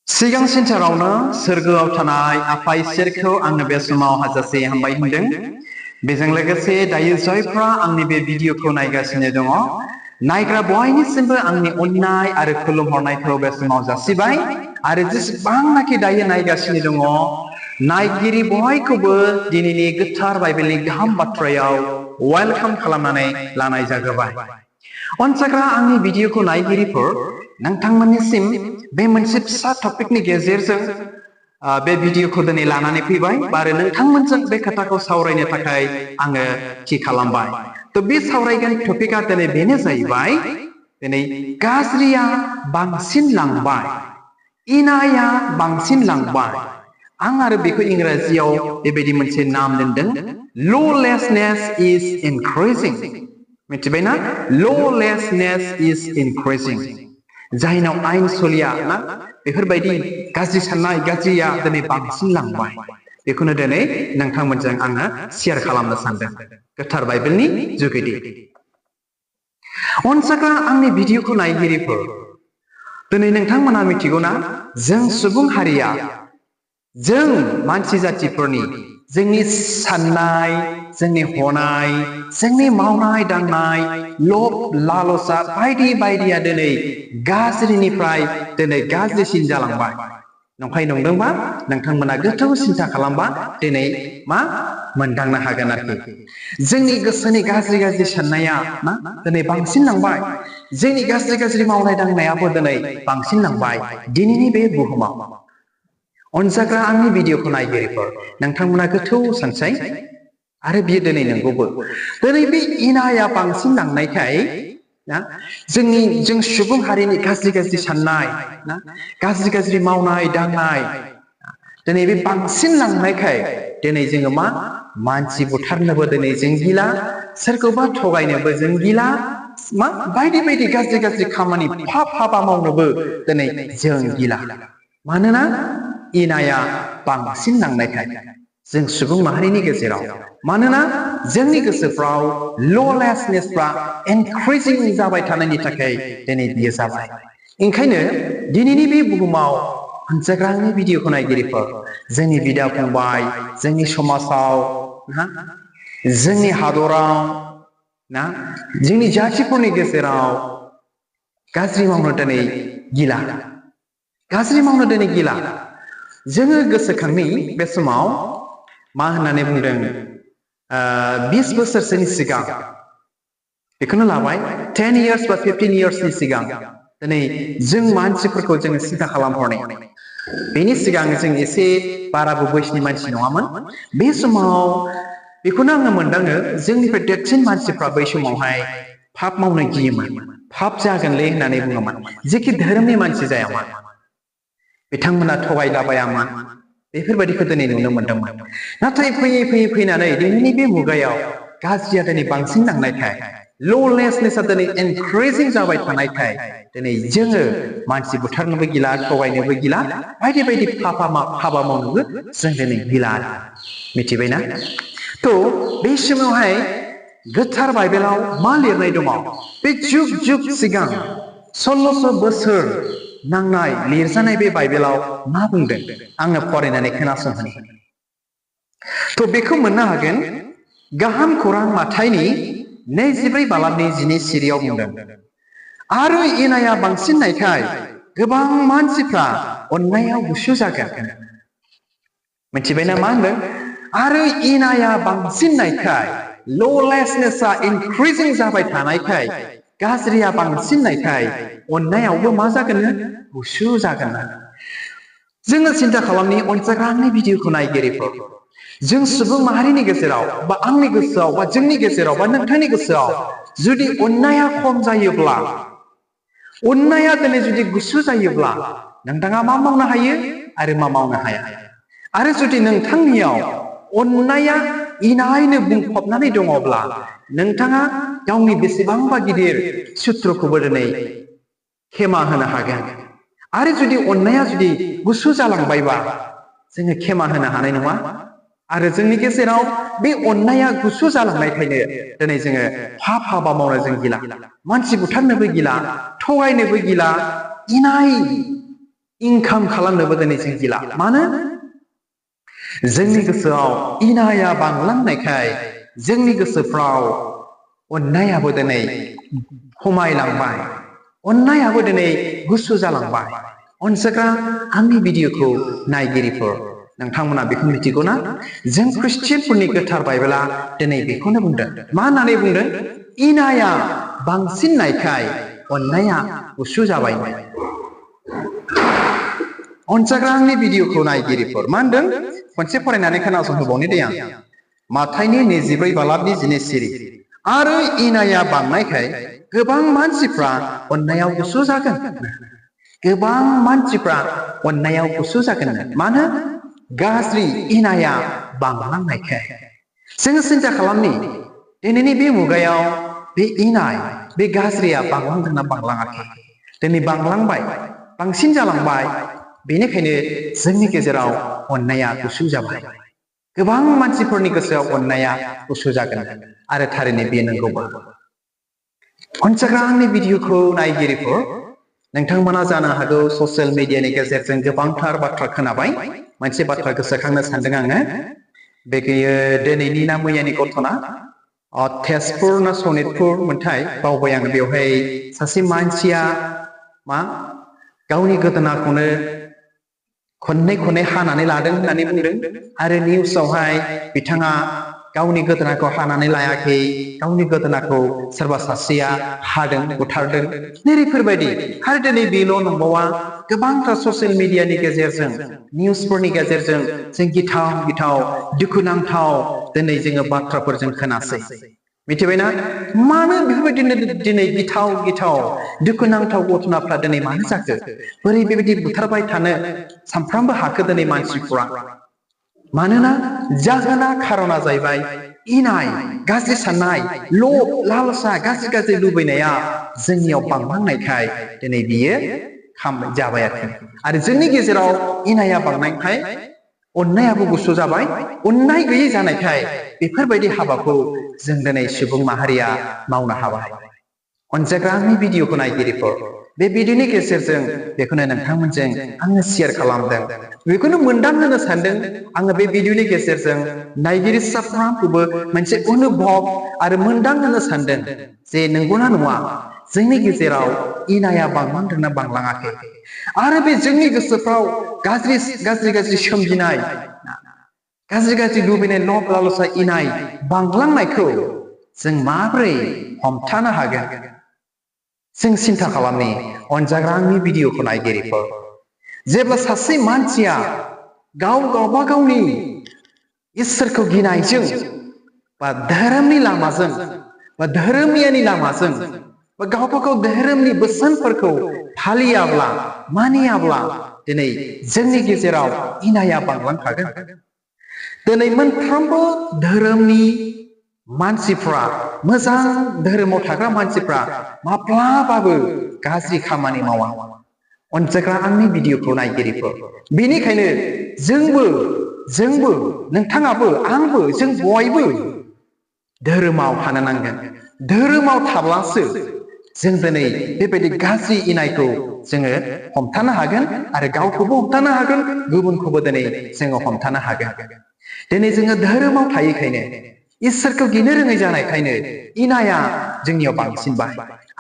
सिगां सेन्टारावनो सोरगोआव थानाय आफा इसोरखौ आंनो बे समाव हाजासे हामबाय होनदों। बेजों लोगोसे दायो जायफ्रा आंनि बे भिडिअखौ नायगासिनो दङ, नायग्रा बयनिसिमबो आंनि अननाय आरो खुलुमहरनायखौ बे समाव जासिबाय। आरो जेसेबांनाखि दायो नायगासिनो दङ, नायगिरि बयखौबो दिनैनि गोथार बाइबेलनि गाहाम बाथ्रायाव वेलकाम खालामनानै लानाय जाग्रोबाय। अनसायग्रा आंनि भिडिअखौ नायगिरिफोर, नोंथांमोननिसिम बे मोनसे फिसा टपिकनि गेजेरजों बे भिडिअखौ दिनै लानानै फैबाय आरो नोंथांमोनजों बे खोथाखौ सावरायनो थाखाय आङो थि खालामबाय। बे सावरायगोन टपिकआ दिनै बेनो जाहैबाय, दिनै गाज्रिया बांसिन लांबाय, इनाया बांसिन लांबाय। आं आरो बेखौ इंराजियाव बेबायदि मोनसे नाम दोनदों, ल'लेसनेस इज इनक्रिजिं। मिथिबायना? ल'लेसनेस इज इनक्रिजिं। जायनाव आइन सोलिया ना, बेफोरबायदि गाज्रि साननाय, गाज्रिया दिनै बांसिन लांबाय। बेखौनो दिनै नोंथांमोनजों आङो शेयार खालामनो सानदों गोथार बाइबेलनि जुगेदि। अनसायग्रा आंनि भिडिअखौ नायगिरिफोर, दिनै नोंथांमोना मिथिगौना, जों सुबुं हारिया, जों मानसि जातिफोरनि जोंनि साननाय, जोंनि हनाय, जोंनि मावनाय दांनाय, लब लालसा बायदि बायदिया दिनै गाज्रिनिफ्राय दिनै गाज्रिसिन जालांबाय। नंखाय नंदोंबा नोंथांमोना गोथौ सिन्था खालामबा दिनै मा मोनदांनो हागोन आरोखि। जोंनि गोसोनि गाज्रि गाज्रि साननाया ना दिनै बांसिन लांबाय। जोंनि गाज्रि गाज्रि मावनाय दांनायाबो दिनै बांसिन लांबाय दिनैनि बे बुहुमाव। अनजाग्रा आंनि भिडिअखौ नायगिरिफोर, नोंथांमोना गोथौ सानसाय आरो बियो दिनै नंगौबो। दिनै बे इनाया बांसिन लांनायखाय ना, जों सुबुं हारिनि गाज्रि गाज्रि साननाय ना, गाज्रि गाज्रि मावनाय दांनाय दिनै बे बांसिन लांनायखाय दिनै जोङो मा मानसि बुथारनोबो दिनै जों गिला, सोरखौबा थगायनोबो जों गिला, मा बायदि बायदि गाज्रि गाज्रि खामानि पाप हाबा मावनोबो दिनै जों गिला। मानोना इनाया बांसिन लांनायखाय जों सुबुं माहारिनि गेजेराव। मानोना जोंनि गोसोफ्राव ल'लेसनेसफ्रा इनक्रिजिं जाबाय थानायनि थाखाय दिनै बियो जाबाय। ओंखायनो दिनैनि बे बुहुमाव अनसायग्रा आंनि भिडिअखौ नायगिरिफोर, जोंनि बिदा फंबाय, जोंनि समाजाव ना, जोंनि हादराव ना, जोंनि जातिफोरनि गेजेराव गाज्रि मावनो दिनै गिला, गाज्रि मावनो दिनै गिला। जोङो गोसोखांनि बे समाव मा होननानै बुंदों, 20 बोसोरसोनि सिगां, बेखौनो लाबाय 10 years बा 15 yearsनि सिगां, दिनै जों मानसिफोरखौ जोङो सिन्था खालामहरनाय। बेनि सिगां जों एसे बाराबो बैसोनि मानसि नङामोन। बे समाव बेखौनो आङो मोनदाङो, जोंनिफ्राय देरसिन मानसिफ्रा बै समावहाय पाप मावनो गियोमोन। पाप जागोनलै होननानै बुङोमोन। जेखि धोरोमनि मानसि जायामोन, बिथांमोना थगायलाबायामोन। बेफोरबायदिखौ दिनै नुनो मोनदोंमोन। नाथाय फैयै फैयै फैनानै दिनैनि बे मुगायाव गाज्रिया दिनै बांसिन लांनायखाय, ल'लेसनेसआ दिनै इनक्रिजिं जाबाय थानायखाय दिनै जोङो मानसि बुथारनोबो गिला, थगायनोबो गिला, बायदि बायदि हाबा मावनोबो जों दिनै गिला। मिथिबायना? बे समावहाय गोथार बाइबेलाव मा लिरनाय दङ? बे जुग जुग सिगां 1600 बोसोर नांनाय लिरजानाय बे बाइबेलाव मा बुंदों? आङो फरायनानै खोनासंहोनि। बेखौ मोननो हागोन गाहाम खौरां माथाइनि 22 बालाबनि 12 सिरियाव बुंदों, आरो इनाया बांसिननायखाय गोबां मानसिफ्रा अननायाव गुसु जागोन। मिथिबायना मा होनदों? आरो इनाया बांसिननायखाय, ल'लेसनेसआ इनक्रिजिं जाबाय थानायखाय, गाज्रिया बांसिननायखाय अननायावबो मा जागोन? गुसु जागोन। जोङो सिन्था खालामनि अनसायग्रा आंनि भिडिअखौ नायगिरिफोर, जों सुबुं माहारिनि गेजेराव बा आंनि गोसोआव बा जोंनि गेजेराव बा नोंथांनि गोसोआव जुदि अननाया खम जायोब्ला, अननाया दिनै जुदि गुसु जायोब्ला, नोंथाङा मा मावनो हायो आरो मा मावनो हाया? आरो जुदि नोंथांनियाव अननाया इनायनो बुंफबनानै दङब्ला, नोंथाङा गावनि बेसेबांबा गिदिर सुथ्रुखौबो दिनै खेमा होनो हागोन। आरो जुदि अननाया जुदि गुसु जालांबायबा, जोङो खेमा होनो हानाय नङा। आरो जोंनि गेजेराव बे अननाया गुसु जालांनायखायनो दिनै जोङो पाप हाबा मावनो जों गिला, मानसि बुथारनोबो गिला, थगायनोबो गिला, इनाय इनकाम खालामनोबो दिनै जों गिला मानो जोंनि गोसोआव इनाया बांलांनायखाय जोंनि गोसोफ्राव अननायाबो दिनै खमायलांबाय अननायाबो दिनै गुसु जालांबाय अनसायग्रा आंनि भिडिअखौ नायगिरिफोर नोंथांमोना बेखौ मिथिगौ ना जों ख्रिस्टियानफोरनि गोथार बाइबेला दिनै बेखौनो बुंदों मा होननानै बुंदों इनाया बांसिननायखाय अननाया गुसु जाबाय अनसायग्रा आंनि भिडिअखौ नायगिरिफोर मा होनदों खनसे फरायनानै खोनासंहोबावनि दे आं माथाइनि 24 बालाबनि 19 सिरि आरो इनाया बांनायखाय गोबां मानसिफ्रा अननायाव गुसु जागोन गोबां मानसिफ्रा अननायाव गुसु जागोन मानो गाज्रि इनाया बांलांनायखाय जों सिन्था खालामनि दिनैनि बे मुगायाव बे इनाय बे गाज्रिया बांलांदोंना बांलाङाखै दिनै बांलांबाय बांसिन जालांबाय बेनिखायनो जोंनि गेजेराव अननाया गुसु जाबाय गोबां मानसिफोरनि गोसोआव अननाया गुसु जागोन आरो थारैनो बे नंगौबो अनसायग्रा आंनि भिडिअखौ नायगिरिफोर नोंथांमोना जानो हागौ ससियेल मिडियानि गेजेरजों गोबांथार बाथ्रा खोनाबाय मोनसे बाथ्रा गोसोखांनो सानदों आङो बेयो दिनैनि ना मैयानि घटना तेजपुर ना सनितपुर मोनथाय बावबाय आं बेवहाय सासे मानसिया मा गावनि गोदोनाखौनो खननै हानानै लादों होननानै बुंदों आरो निउसावहाय बिथाङा गावनि गोदोनाखौ हानानै लायाखै गावनि गोदोनाखौ सोरबा सासेया हादों बुथारदों नैफोरबायदि आरो दिनै बेल' नंबावा गोबांथार ससियेल मिडियानि गेजेरजों निउसफोरनि गेजेरजों जों गिथाव दुखुनांथाव दिनै जोङो बाथ्राफोरजों खोनासै मिथिबायना मानो बेफोरबायदिनो दिनै गिथाव दुखुनांथाव घटनाफ्रा दिनै मानो जाखो बोरै बेबायदि बुथारबाय थानो सानफ्रामबो हाखो दिनै मानसिफ्रा मानोना जाहोना खारना जाहैबाय इनाय गाज्रि साननाय लब लालसा गाज्रि लुबैनाया जोंनियाव बांलांनायखाय दिनै बियो जाबाय आरो जोंनि गेजेराव इनाया बांनायखाय अननायाबो गुसु जाबाय अननाय गैयै जानायखाय बेफोरबायदि हाबाखौ जों दिनै सुबुं माहारिया मावनो हाबाय अनसायग्रा आंनि भिडिअखौ नायगिरिफोर बे भिडिअनि गेजेरजों बेखौनो नोंथांमोनजों आङो शेयार खालामदों बेखौनो मोनदांहोनो सानदों आङो बे भिडिअनि गेजेरजों नायगिरि साफ्रोमखौबो मोनसे अनुभब आरो मोनदांहोनो सानदों जे नंगौना नङा जोंनि गेजेराव इनाया बांलांदोंना बांलाङाखै आरो बे जोंनि गोसोफ्राव गाज्रि सोमजिनाय गाज्रि लुबैनाय लब लालसा इनाय बांलांनायखौ जों माबोरै हमथानो हागोन जों सिन्था खालामनि अनजाग्रा आंनि भिडिअखौ नायगिरिफोर जेब्ला सासे मानसिया गावबा गावनि इसोरखौ गिनायजों बा धोरोमनि लामाजों बा धोरोमियानि लामाजों बा गावबा गाव धोरोमनि बोसोनफोरखौ फालियाब्ला मानियाब्ला दिनै जोंनि गेजेराव इनाया बांलांखागोन दिनै मोनफ्रोमबो धोरोमनि मानसिफ्रा मोजां धोरोमाव थाग्रा मानसिफ्रा माब्लाबाबो गाज्रि खामानि मावा अनसायग्रा आंनि भिडिअखौ नायगिरिफोर बेनिखायनो जोंबो नोंथाङाबो आंबो जों बयबो धोरोमाव थानो नांगोन धोरोमाव थाब्लासो जों दिनै बेबायदि गाज्रि इनायखौ जोङो हमथानो हागोन आरो गावखौबो हमथानो हागोन गुबुनखौबो दिनै जोङो हमथानो हागोन दिनै जोङो धोरोमाव थायैखायनो इसोरखौ गिनो रोङै जानायखायनो इनाया जोंनियाव बांसिनबाय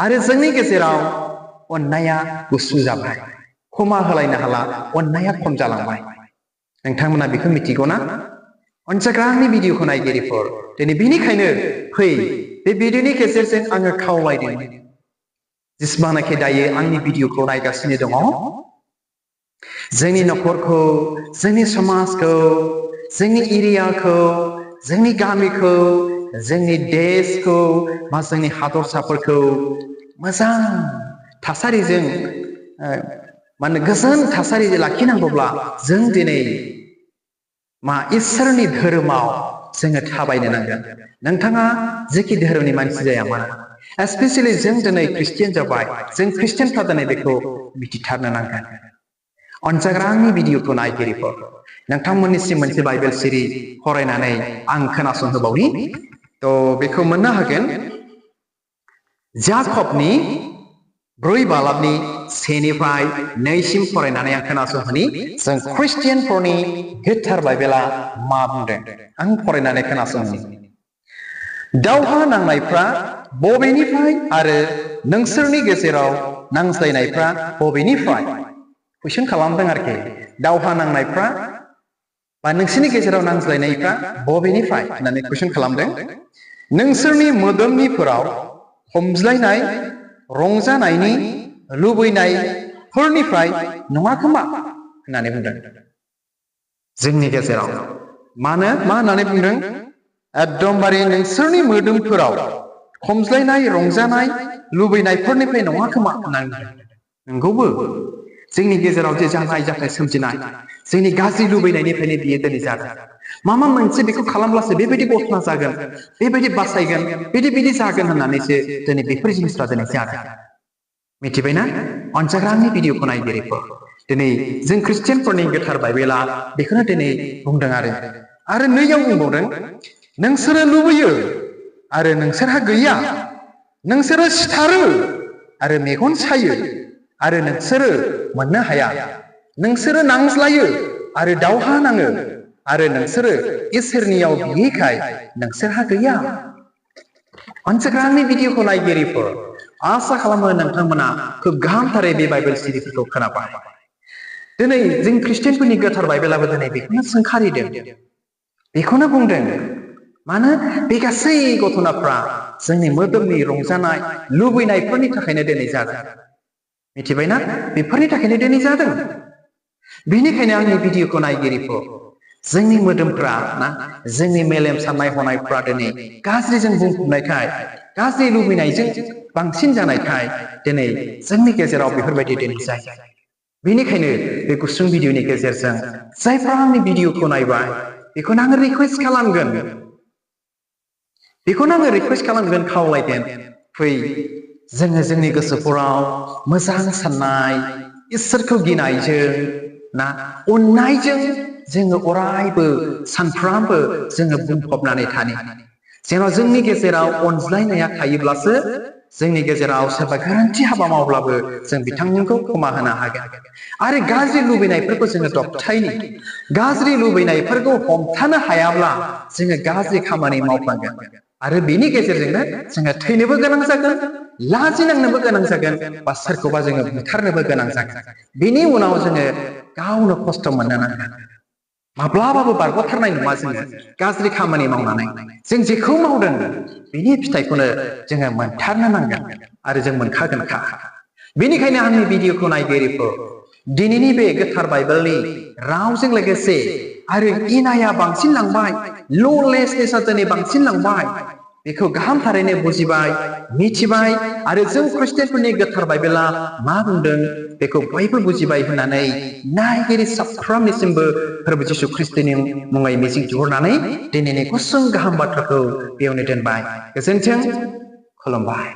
आरो जोंनि गेजेराव अननाया गुसु जाबाय क्षमा होलायनो हाला अननाया खम जालांबाय नोंथांमोना बेखौ मिथिगौ ना अनसायग्रा आंनि भिडिअखौ नायगिरिफोर दिनै बेनिखायनो फै बे भिडिअनि गेजेरजों आङो खावलायदों जेसेबांनाखि दायो आंनि भिडिअखौ नायगासिनो दङ जोंनि न'खरखौ जोंनि समाजखौ जोंनि एरियाखौ जोंनि गामिखौ जोंनि देशखौ बा जोंनि हादरसाफोरखौ मोजां थासारिजों माने गोजोन थासारिजों लाखिनांगौब्ला जों दिनै इसोरनि धोरोमाव जोङो थाबायनो नांगोन नोंथाङा जेखि धोरोमनि मानसि जाया मानो स्पेसियेलि जों दिनै ख्रिस्टियान जाबाय जों ख्रिस्टियानफ्रा दिनै बेखौ मिथिथारनो नांगोन अनसायग्रा आंनि भिडिअखौ नायगिरिफोर नोंथांमोननिसिम मोनसे बाइबेल सिरि फरायनानै आं खोनासंहोबावनि थ' बेखौ मोननो हागोन जाकबनि ब्रै बालाबनि सेनिफ्राय नैसिम फरायनानै आं खोनासंहोनि जों ख्रिस्टियानफोरनि गोथार बाइबेला मा बुंदों आं फरायनानै खोनासंहोनि दावहा नांनायफ्रा बबेनिफ्राय आरो नोंसोरनि गेजेराव नांज्लायनायफ्रा बबेनिफ्राय कुइसन खालामदों आरोखि दावहा नांनायफ्रा बा नोंसोरनि गेजेराव नांज्लायनायफ्रा बबेनिफ्राय होननानै कुइसन खालामदों नोंसोरनि मोदोमनिफोराव हमज्लायनाय रंजानायनि लुबैनायफोरनिफ्राय नङा खोमा होननानै बुंदों जोंनि गेजेराव मानो मा होननानै बुंदों एकदमबारे नोंसोरनि मोदोमफोराव हमज्लायनाय रंजानाय लुबैनायफोरनिफ्राय नङा खोमा होननानै बुंदों नंगौबो जोंनि गेजेराव जे जानाय जाथाय सोमजिनाय जोंनि गाज्रि लुबैनायनिफ्रायनो बियो दिनै जादों माबा मोनसे बेखौ खालामब्लासो बेबायदि घटना जागोन बेबायदि बासायगोन बिदि जागोन होननानैसो दिनै बेफोर जिनिसफ्रा दिनै जादों मिथिबायना अनजाग्रा आंनि भिडिअखौ नायगिरिफोर दिनै जों ख्रिस्टियानफोरनि गोथार बाइबेला बेखौनो दिनै बुंदों आरो नैयाव बुंबावदों नोंसोरो लुबैयो आरो नोंसोरहा गैया नोंसोरो सिथारो आरो मेगन सायो आरो नोंसोरो मोननो हाया नोंसोरो नांज्लायो आरो दावहा नाङो आरो नोंसोरो इसोरनियाव बियैखाय नोंसोरहा गैया अनजाग्रा आंनि भिडिअखौ नायगिरिफोर आसा खालामो नोंथांमोना खोब गाहामथारै बे बाइबेल सिरिफोरखौ खोनाबाय दिनै जों ख्रिस्टियानफोरनि गोथार बाइबेलाबो दिनै बेखौनो सोंखारिदों बेखौनो बुंदों मानो बे गासै घटनाफ्रा जोंनि मोदोमनि रंजानाय लुबैनायफोरनि थाखायनो दिनै जादों मिथिबायना बेफोरनि थाखायनो दिनै जादों बेनिखायनो आंनि भिडिअखौ नायगिरिफोर जोंनि मोदोमफ्रा ना जोंनि मेलेम साननाय हनायफ्रा दिनै गाज्रिजों बुंफबनायखाय गाज्रि लुबैनायजों बांसिन जानायखाय दिनै जोंनि गेजेराव बेफोरबायदि दिनै जायो बेनिखायनो बे गुसुं भिडिअनि गेजेरजों जायफ्रा आंनि भिडिअखौ नायबाय बेखौनो आङो रिकुवेस्ट खालामगोन खावलायगोन फै जोङो जोंनि गोसोफोराव मोजां साननाय इसोरखौ गिनायजों ना अननायजों जोङो अरायबो सानफ्रामबो जोङो बुंफबनानै थानो जेन' जोंनि गेजेराव अनज्लायनाया थायोब्लासो जोंनि गेजेराव सोरबा गोरोन्थि हाबा मावब्लाबो जों बिथांमोनखौ क्षमा होनो हागोन आरो गाज्रि लुबैनायफोरखौ जोङो दबथायनो गाज्रि लुबैनायफोरखौ हमथानो हायाब्ला जोङो गाज्रि खामानि मावफ्लांगोन आरो बेनि गेजेरजोंनो जोङो थैनोबो गोनां जागोन लाजिनांनोबो गोनां जागोन बा सोरखौबा जोङो बुथारनोबो गोनां जागोन बेनि उनाव जोङो गावनो खस्थ' मोननो नांगोन माब्लाबाबो बारग'थारनाय नङा जोङो गाज्रि खामानि मावनानै जों जेखौ मावदों बेनि फिथाइखौनो जोङो मोनथारनो नांगोन आरो जों मोनखागोनखा बेनिखायनो आंनि भिडिअखौ नायगिरिफोर दिनैनि बे गोथार बाइबेलनि रावजों लोगोसे आरो इनाया बांसिन लांबाय ल'लेसनेसा दिनै बांसिन लांबाय बेखौ गाहामथारैनो बुजिबाय मिथिबाय आरो जों ख्रिस्टियानफोरनि गोथार बाइबेला मा बुंदों बेखौ बयबो बुजिबाय होननानै नायगिरि साफ्रोमनिसिमबो फोरबो जिसु ख्रिस्टनि मुङै मिजिं थिहरनानै दिनैनि गुसुं गाहाम बाथ्राखौ बेयावनो दोनबाय गोजोन्थों खुलुमबाय।